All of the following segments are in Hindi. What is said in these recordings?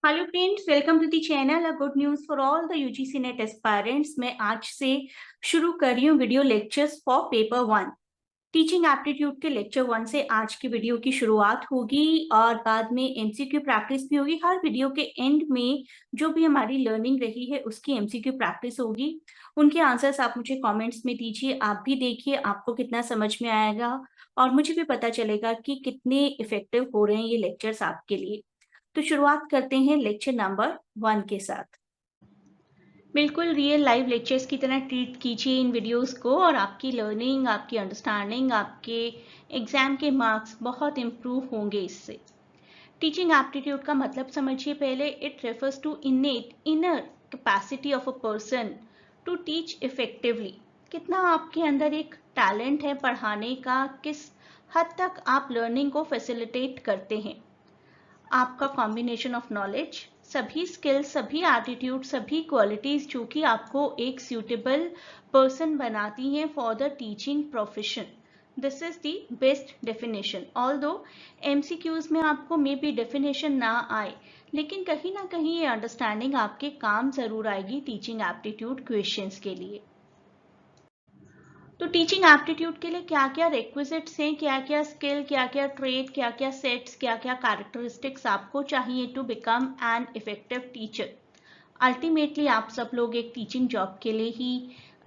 Hello friends, welcome to the channel. A good news for all the UGC NET aspirants. मैं आज से शुरू कर रही हूँ video lectures for paper 1। Teaching aptitude के लेक्चर 1 से आज की वीडियो की शुरुआत होगी और बाद में एमसीक्यू प्रैक्टिस भी होगी। हर वीडियो के एंड में जो भी हमारी लर्निंग रही है उसकी एमसीक्यू प्रैक्टिस होगी। उनके आंसर्स आप मुझे कमेंट्स में दीजिए। आप भी देखिए आपको कितना समझ में आएगा और मुझे भी पता चलेगा कि कितने इफेक्टिव हो रहे हैं ये लेक्चर्स आपके लिए। तो शुरुआत करते हैं लेक्चर नंबर 1 के साथ। बिल्कुल रियल लाइव लेक्चर्स की तरह ट्रीट कीजिए इन वीडियोस को और आपकी लर्निंग, आपकी अंडरस्टैंडिंग, आपके एग्जाम के मार्क्स बहुत इम्प्रूव होंगे इससे। टीचिंग एप्टीट्यूड का मतलब समझिए पहले। It refers to innate inner capacity of a person to teach effectively. कितना आपके अंदर एक टैलेंट है पढ़ाने का, किस हद तक आप लर्निंग को फैसिलिटेट करते हैं। आपका कॉम्बिनेशन ऑफ नॉलेज, सभी स्किल्स, सभी एटीट्यूड, सभी क्वालिटीज जो कि आपको एक सूटेबल पर्सन बनाती हैं for the teaching profession. This is the best definition. Although MCQs में आपको मे बी डेफिनेशन ना आए, लेकिन कहीं ना कहीं ये अंडरस्टैंडिंग आपके काम जरूर आएगी टीचिंग एप्टीट्यूड क्वेश्चंस के लिए। तो टीचिंग एप्टीट्यूड के लिए क्या क्या रिक्विजिट्स हैं, क्या क्या स्किल, क्या क्या ट्रेड, क्या क्या सेट्स, क्या क्या कैरेक्टरिस्टिक्स आपको चाहिए to become an effective teacher. Ultimately आप सब लोग एक टीचिंग जॉब के लिए ही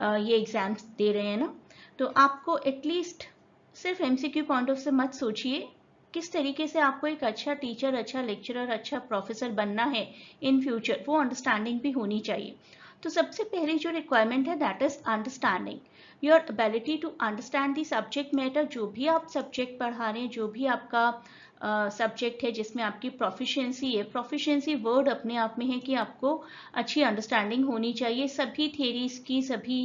ये एग्जाम्स दे रहे हैं ना, तो आपको एटलीस्ट सिर्फ एमसीक्यू पॉइंट ऑफ से मत सोचिए। किस तरीके से आपको एक अच्छा टीचर, अच्छा लेक्चरर, अच्छा प्रोफेसर बनना है इन फ्यूचर, वो अंडरस्टैंडिंग भी होनी चाहिए। तो सबसे पहली जो रिक्वायरमेंट है that is understanding, your ability to understand the subject matter. जो भी आप सब्जेक्ट पढ़ा रहे हैं, जो भी आपका सब्जेक्ट है जिसमें आपकी प्रोफिशिएंसी है, प्रोफिशिएंसी वर्ड अपने आप में है कि आपको अच्छी अंडरस्टैंडिंग होनी चाहिए सभी थेरीज की, सभी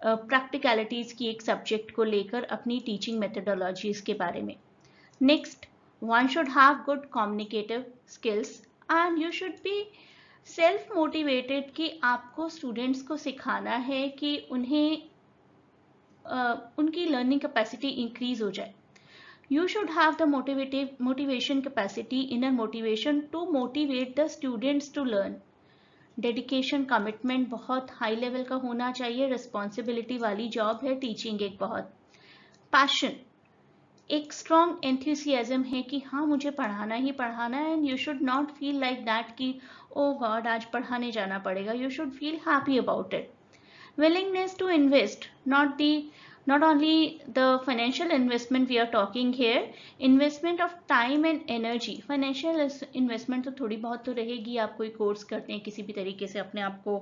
प्रैक्टिकलिटीज की एक सब्जेक्ट को लेकर अपनी टीचिंग मेथडोलॉजीज के बारे में। Next, one should have good communicative skills and you should be self motivated कि आपको स्टूडेंट्स को सिखाना है कि उन्हें उनकी लर्निंग कैपेसिटी इंक्रीज हो जाए। You should have the motivation capacity, inner motivation to motivate the students to learn. Dedication, commitment बहुत हाई लेवल का होना चाहिए। रिस्पॉन्सिबिलिटी वाली जॉब है टीचिंग एक बहुत। पैशन, एक स्ट्रॉन्ग एंथुसियाज्म है कि हाँ मुझे पढ़ाना ही पढ़ाना है। And you should not feel like that कि ओ गॉड आज पढ़ाने जाना पड़ेगा। You should feel happy about it. willingness to invest, not only the financial investment we are talking here, investment of time and energy। financial investment तो थोड़ी बहुत तो रहेगी, आप कोई कोर्स करते हैं, किसी भी तरीके से अपने आप को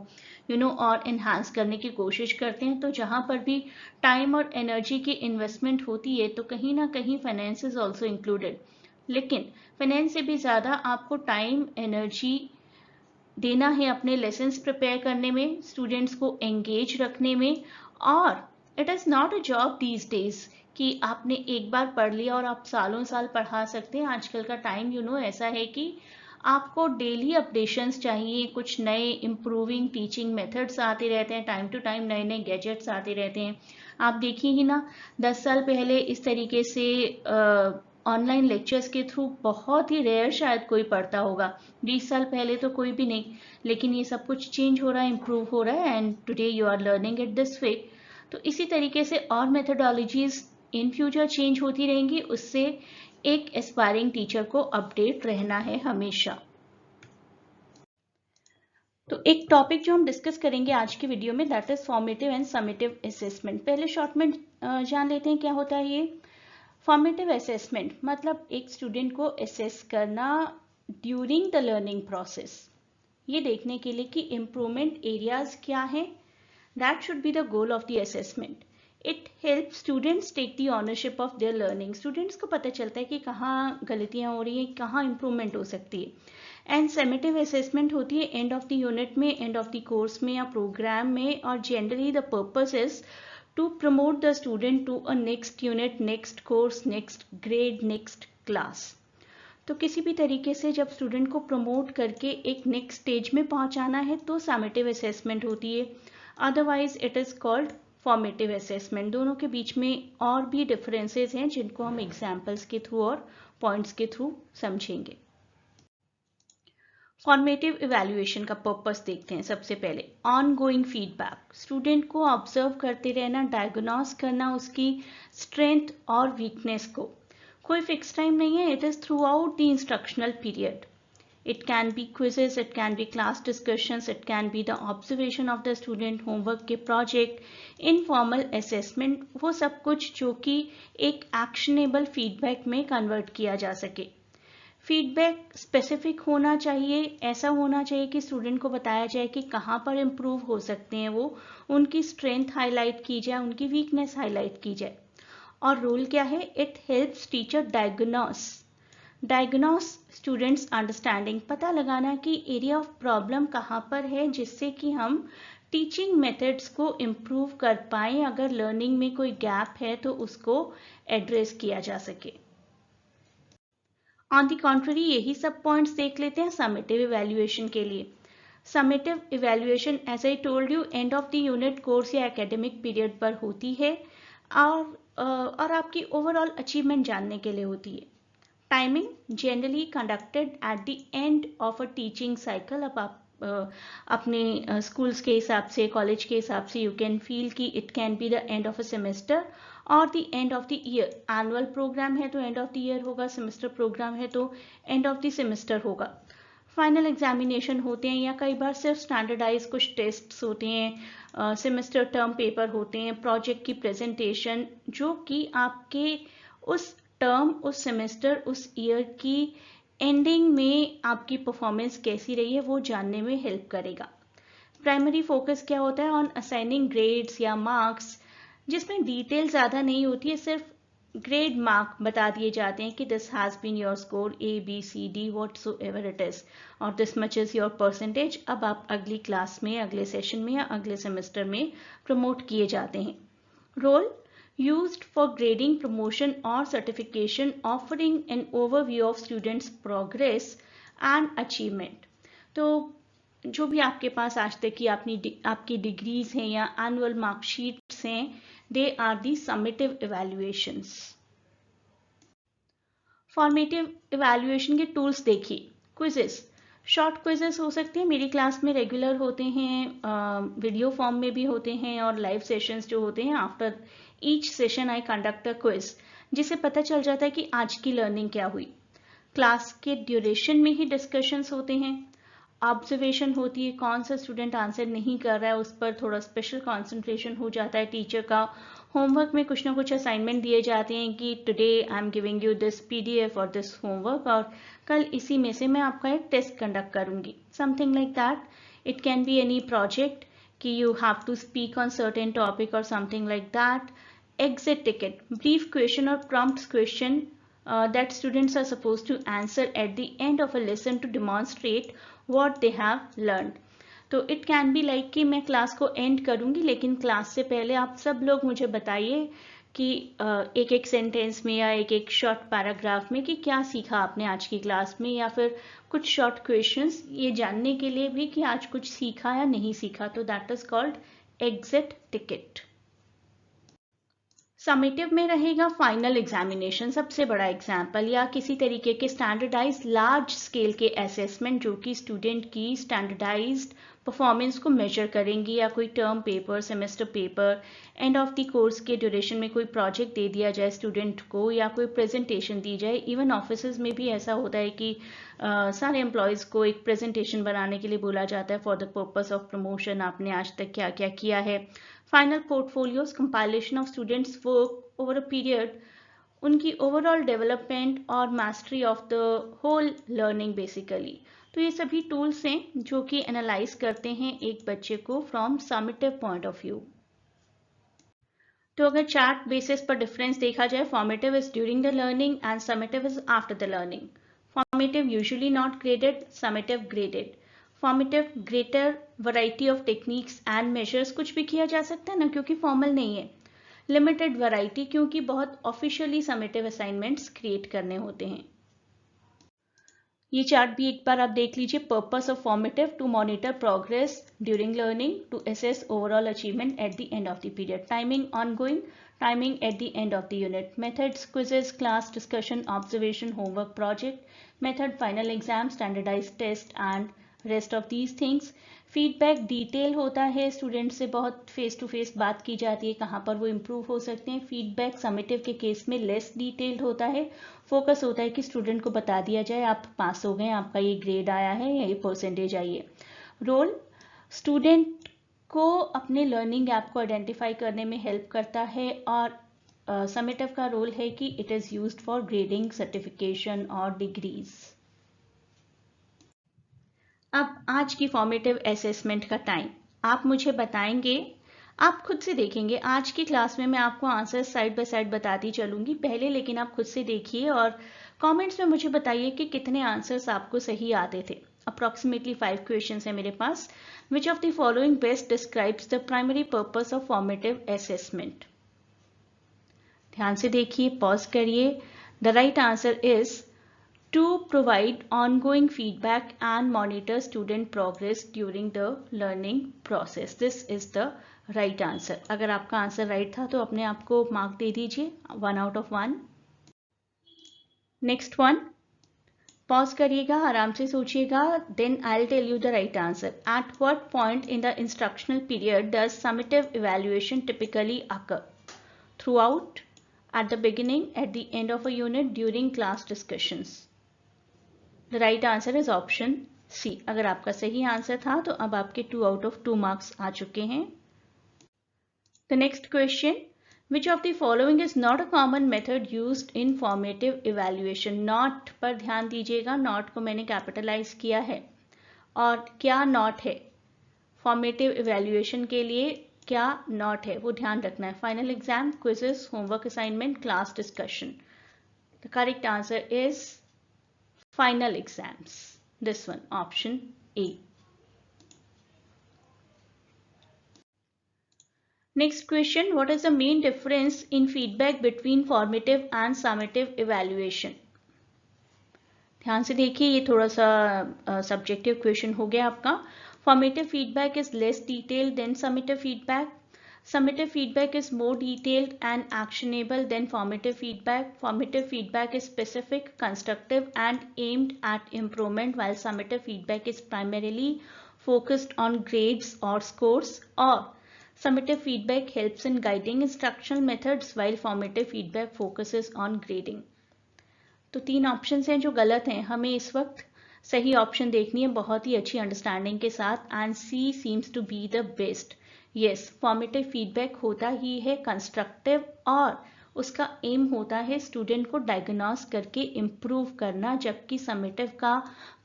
और enhance करने की कोशिश करते हैं, तो जहाँ पर भी टाइम और एनर्जी की इन्वेस्टमेंट होती है तो कहीं ना कहीं फाइनेंस इज ऑल्सो इंक्लूडेड। लेकिन फाइनेंस से भी ज़्यादा आपको टाइम, एनर्जी देना है अपने लेसन्स प्रिपेयर करने में, स्टूडेंट्स को एंगेज रखने में। और it is not a job these days कि आपने एक बार पढ़ लिया और आप सालों साल पढ़ा सकते हैं। आजकल का टाइम ऐसा है कि आपको डेली अपडेशंस चाहिए, कुछ नए इम्प्रूविंग टीचिंग मेथड्स आते रहते हैं, टाइम टू टाइम नए नए गैजेट्स आते रहते हैं। आप देखिए ही ना, 10 साल पहले इस तरीके से ऑनलाइन लेक्चर्स के थ्रू बहुत ही रेयर शायद कोई पढ़ता होगा, 20 साल पहले तो कोई भी नहीं। लेकिन ये सब कुछ चेंज हो रहा है, इम्प्रूव हो रहा है, and today you are learning it this way. तो इसी तरीके से और मेथडोलॉजीज इन फ्यूचर चेंज होती रहेंगी, उससे एक एस्पायरिंग टीचर को अपडेट रहना है हमेशा। तो एक टॉपिक जो हम डिस्कस करेंगे आज की वीडियो में that is formative and summative assessment. पहले शॉर्ट में जान लेते हैं क्या होता है ये। फॉर्मेटिव असेसमेंट मतलब एक स्टूडेंट को असेस करना ड्यूरिंग द लर्निंग प्रोसेस, ये देखने के लिए कि इम्प्रूवमेंट एरियाज क्या हैं। That should be the goal of the assessment. It help students take the ownership of their learning. Students को पता चलता है कि कहाँ गलतियाँ हो रही हैं, कहाँ इम्प्रूवमेंट हो सकती है। एंड समेटिव असेसमेंट होती है एंड ऑफ द यूनिट में, एंड ऑफ द कोर्स में या प्रोग्राम में, और generally the purpose is to promote the student to a next unit, next course, next grade, next class। तो किसी भी तरीके से जब स्टूडेंट को प्रमोट करके एक नेक्स्ट स्टेज में पहुंचाना है तो समेटिव असेसमेंट होती है, otherwise it is called formative assessment. दोनों के बीच में और भी डिफरेंसेस हैं जिनको हम एग्जाम्पल्स के थ्रू और पॉइंट्स के थ्रू समझेंगे। फॉर्मेटिव इवैल्यूएशन का पर्पस देखते हैं। सबसे पहले ऑन गोइंग फीडबैक, स्टूडेंट को ऑब्जर्व करते रहना, डायग्नोस करना उसकी स्ट्रेंथ और वीकनेस को। कोई फिक्स टाइम नहीं है, it is through out the instructional period. It can be quizzes, it can be class discussions, it can be the observation of the student, homework के project, informal assessment, वो सब कुछ जो कि एक actionable feedback में convert किया जा सके। फीडबैक स्पेसिफिक होना चाहिए, ऐसा होना चाहिए कि स्टूडेंट को बताया जाए कि कहाँ पर इम्प्रूव हो सकते हैं वो, उनकी स्ट्रेंथ हाईलाइट की जाए, उनकी वीकनेस हाईलाइट की जाए। और रोल क्या है? It helps teacher diagnose students understanding, पता लगाना कि एरिया ऑफ प्रॉब्लम कहाँ पर है, जिससे कि हम टीचिंग मेथड्स को इम्प्रूव कर पाएं। अगर लर्निंग में कोई गैप है तो उसको एड्रेस किया जा सके। ऑन द कॉन्ट्ररी यही सब पॉइंट्स देख लेते हैं समेटिव इवैल्यूएशन के लिए। Summative evaluation as I told you end of the unit course या एकेडमिक पीरियड पर होती है और आपकी ओवरऑल अचीवमेंट जानने के लिए होती है। Timing generally conducted at the end of a teaching cycle. अब आप अपने स्कूल्स के हिसाब से, कॉलेज के हिसाब से यू कैन फील कि it can be the end of a semester और the end of the year. Annual program है तो एंड ऑफ द ईयर होगा, सेमेस्टर प्रोग्राम है तो एंड ऑफ द सेमेस्टर होगा। फाइनल एग्जामिनेशन होते हैं या कई बार सिर्फ स्टैंडर्डाइज कुछ टेस्ट्स होते हैं, सेमेस्टर टर्म पेपर होते हैं, प्रोजेक्ट की प्रेजेंटेशन, जो कि आपके उस टर्म, उस सेमेस्टर, उस ईयर की एंडिंग में आपकी परफॉर्मेंस कैसी रही है वो जानने में हेल्प करेगा। प्राइमरी फोकस क्या होता है? ऑन असाइनिंग ग्रेड्स या मार्क्स, जिसमें डिटेल ज़्यादा नहीं होती है, सिर्फ ग्रेड मार्क बता दिए जाते हैं कि this has been your score ABCD whatsoever it is और this much is your percentage. अब आप अगली क्लास में, अगले सेशन में या अगले सेमेस्टर में प्रमोट किए जाते हैं। Role used for grading, promotion or certification, offering an overview of students' progress and achievement। तो जो भी आपके पास आज तक की आपकी डिग्रीज हैं या एनुअल मार्कशीट्स हैं, they are the summative evaluations. Formative evaluation के टूल्स देखिए। क्विजेस, शॉर्ट क्विजेस हो सकते हैं, मेरी क्लास में रेगुलर होते हैं, वीडियो फॉर्म में भी होते हैं, और लाइव सेशंस जो होते हैं after each session I conduct a quiz, जिससे पता चल जाता है कि आज की लर्निंग क्या हुई। क्लास के ड्यूरेशन में ही डिस्कशंस होते हैं। ऑब्जर्वेशन होती है, कौन सा स्टूडेंट आंसर नहीं कर रहा है उस पर थोड़ा स्पेशल कॉन्सेंट्रेशन हो जाता है टीचर का। होमवर्क में कुछ ना कुछ असाइनमेंट दिए जाते हैं कि today I am giving you this PDF और दिस होमवर्क, और कल इसी में से मैं आपका एक टेस्ट कंडक्ट करूंगी, something like that. It can be any project कि you have to speak on certain topic or something like that. Exit ticket, brief question or prompt question that students are supposed to answer at the end of a lesson to demonstrate what they have learned. तो इट कैन बी लाइक कि मैं क्लास को एंड करूंगी, लेकिन क्लास से पहले आप सब लोग मुझे बताइए कि एक एक सेंटेंस में या एक एक शॉर्ट पैराग्राफ में कि क्या सीखा आपने आज की क्लास में, या फिर कुछ शॉर्ट क्वेश्चंस ये जानने के लिए भी कि आज कुछ सीखा या नहीं सीखा। तो that is called exit ticket. Summative में रहेगा फाइनल एग्जामिनेशन, सबसे बड़ा एग्जाम्पल, या किसी तरीके के स्टैंडर्डाइज लार्ज स्केल के असेसमेंट जो कि स्टूडेंट की स्टैंडर्डाइज्ड परफॉर्मेंस को मेजर करेंगी, या कोई term paper, semester paper, and of the course के ड्यूरेशन में कोई प्रोजेक्ट दे दिया जाए स्टूडेंट को, या कोई प्रेजेंटेशन दी जाए। इवन ऑफिस में भी ऐसा होता है कि सारे एम्प्लॉयज़ को एक प्रेजेंटेशन बनाने के लिए बोला जाता है for the purpose of promotion, आपने आज तक क्या क्या किया है। Final portfolios, compilation of students work over a period, उनकी ओवरऑल डेवलपमेंट और mastery of the whole learning basically. तो ये सभी टूल्स हैं जो कि एनालाइज करते हैं एक बच्चे को from summative point of view. तो अगर चार्ट बेसिस पर डिफरेंस देखा जाए, formative is during the learning and summative is after the learning. Formative usually not graded, summative graded. Formative greater variety of techniques and measures, कुछ भी किया जा सकता है ना, क्योंकि फॉर्मल नहीं है। लिमिटेड वैरायटी, क्योंकि बहुत ऑफिशियली समेटिव असाइनमेंट्स क्रिएट करने होते हैं। ये चार्ट भी एक बार आप देख लीजिए। Purpose of formative, to monitor progress during learning, to assess overall achievement at the end of the period. Timing ongoing, timing at the end of the unit. Methods, quizzes, class discussion, observation, homework, project. Method, final exam, standardized test and rest of these things. Feedback detail होता है, स्टूडेंट से बहुत फेस टू फेस बात की जाती है कहाँ पर वो इम्प्रूव हो सकते हैं. फीडबैक समेटिव के केस में लेस डिटेल्ड होता है, फोकस होता है कि स्टूडेंट को बता दिया जाए आप पास हो गए, आपका ये ग्रेड आया है या ये परसेंटेज आई है. रोल, स्टूडेंट को अपने लर्निंग गैप को आइडेंटिफाई करने में हेल्प करता है. और समेटिव का रोल है कि it is used for grading, certification और डिग्रीज. अब आज की फॉर्मेटिव असेसमेंट का टाइम. आप मुझे बताएंगे, आप खुद से देखेंगे. आज की क्लास में मैं आपको आंसर साइड बाय साइड बताती चलूंगी पहले, लेकिन आप खुद से देखिए और कमेंट्स में मुझे बताइए कि कितने आंसर्स आपको सही आते थे. अप्रॉक्सीमेटली 5 क्वेश्चंस है मेरे पास. Which of the following best describes the primary purpose of formative assessment. ध्यान से देखिए, पॉज करिए. The right answer is to provide ongoing feedback and monitor student progress during the learning process. This is the right answer. अगर आपका आंसर राइट था तो अपने आप को मार्क दे दीजिए 1 out of 1. Next one, pause करिएगा, आराम से सोचिएगा, then I will tell you the right answer. At what point in the instructional period does summative evaluation typically occur? Throughout, at the beginning, at the end of a unit, during class discussions. The right answer is option C. अगर आपका सही आंसर था तो अब आपके 2 out of 2 मार्क्स आ चुके हैं. The next question, which of the following is not a common method used in formative evaluation? Not पर ध्यान दीजिएगा, not को मैंने कैपिटलाइज किया है. और क्या not है फॉर्मेटिव इवैल्यूएशन के लिए, क्या not है वो ध्यान रखना है. Final exam, quizzes, homework assignment, class discussion. The correct answer is final exams. This one, option A. Next question, what is the main difference in feedback between formative and summative evaluation? ध्यान से देखिए, ये थोड़ा सा subjective question हो गया आपका. Formative feedback is less detailed than summative feedback. Summative feedback is more detailed and actionable than formative feedback. Formative feedback is specific, constructive and aimed at improvement, while summative feedback is primarily focused on grades or scores. Or summative feedback helps in guiding instructional methods while formative feedback focuses on grading. तो 3 ऑप्शंस हैं जो गलत हैं. हमें इस वक्त सही ऑप्शन देखनी है बहुत ही अच्छी अंडरस्टैंडिंग के साथ. And C seems to be the best. Yes, formative feedback होता ही है कंस्ट्रक्टिव और उसका एम होता है स्टूडेंट को डायग्नोस करके इम्प्रूव करना, जबकि समेटिव का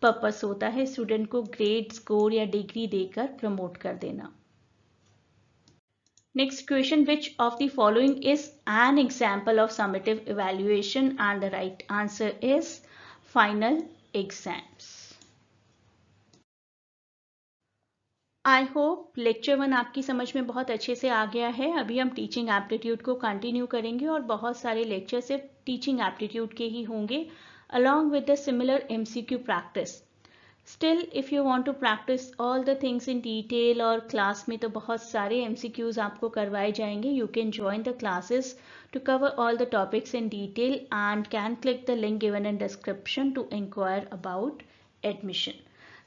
पर्पस होता है स्टूडेंट को ग्रेड, स्कोर या डिग्री देकर प्रमोट कर देना. Next question, which of the following is an example of summative evaluation? And the right answer is final exams. I hope lecture 1 आपकी समझ में बहुत अच्छे से आ गया है. अभी हम टीचिंग एप्टीट्यूड को कंटिन्यू करेंगे और बहुत सारे लेक्चर सिर्फ टीचिंग एप्टीट्यूड के ही होंगे along with the similar MCQ practice. Still if you want to practice all the things in detail और क्लास में तो बहुत सारे MCQs आपको करवाए जाएंगे. You can join the classes to cover all the topics in detail and can click the link given in description to enquire about admission.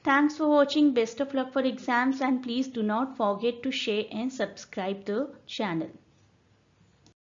Thanks for watching. Best of luck for exams and please do not forget to share and subscribe the channel.